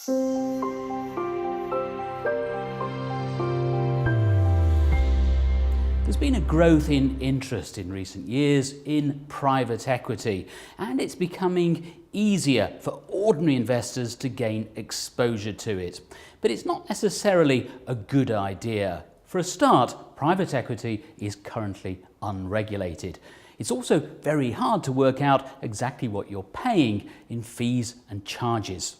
There's been a growth in interest in recent years in private equity, and it's becoming easier for ordinary investors to gain exposure to it. But it's not necessarily a good idea. For a start, private equity is currently unregulated. It's also very hard to work out exactly what you're paying in fees and charges.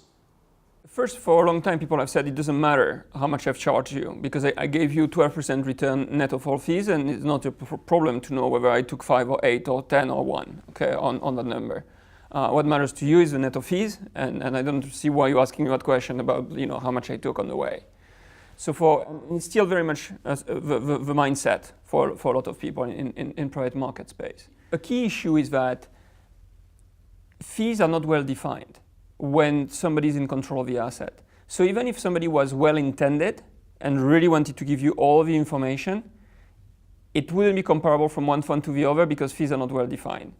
First, for a long time, people have said it doesn't matter how much I've charged you because I gave you 12% return net of all fees, and it's not a problem to know whether I took 5 or 8 or 10 or 1, okay, on that number. What matters to you is the net of fees, and I don't see why you're asking me that question about how much I took on the way. So it's still very much the mindset for a lot of people in private market space. A key issue is that fees are not well defined when somebody's in control of the asset. So even if somebody was well intended and really wanted to give you all the information, it wouldn't be comparable from one fund to the other because fees are not well defined.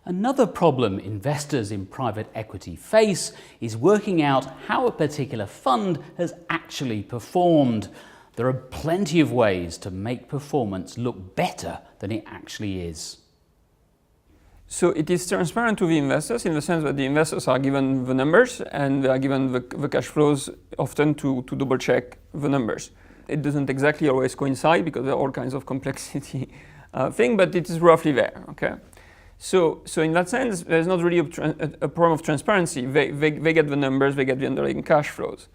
Another problem investors in private equity face is working out how a particular fund has actually performed. There are plenty of ways to make performance look better than it actually is. So it is transparent to the investors in the sense that the investors are given the numbers and they are given the cash flows often to double check the numbers. It doesn't exactly always coincide because there are all kinds of complexity thing, but it is roughly there, okay? So in that sense, there's not really a problem of transparency. They get the numbers, they get the underlying cash flows.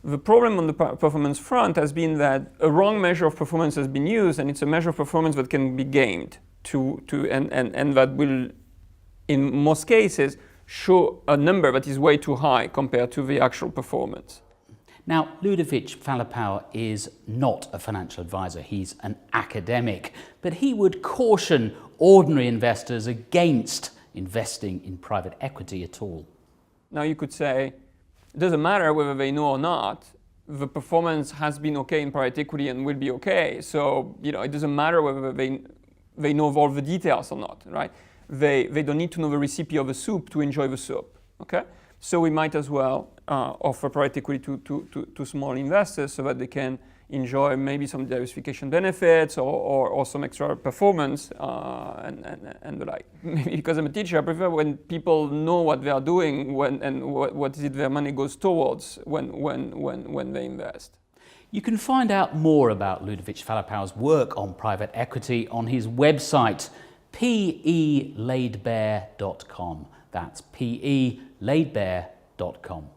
The problem on the performance front has been that a wrong measure of performance has been used, and it's a measure of performance that can be gamed and that will, in most cases, show a number that is way too high compared to the actual performance. Now, Ludovic Falapau is not a financial advisor, he's an academic, but he would caution ordinary investors against investing in private equity at all. Now you could say, it doesn't matter whether they know or not, the performance has been okay in private equity and will be okay, so it doesn't matter whether they know all the details or not, right? They don't need to know the recipe of the soup to enjoy the soup, okay? So we might as well offer private equity to small investors so that they can enjoy maybe some diversification benefits or some extra performance and the like. Maybe because I'm a teacher, I prefer when people know what they are doing and what is it their money goes towards when they invest. You can find out more about Ludovic Falapau's work on private equity on his website, pelaidbear.com. That's pelaidbear.com.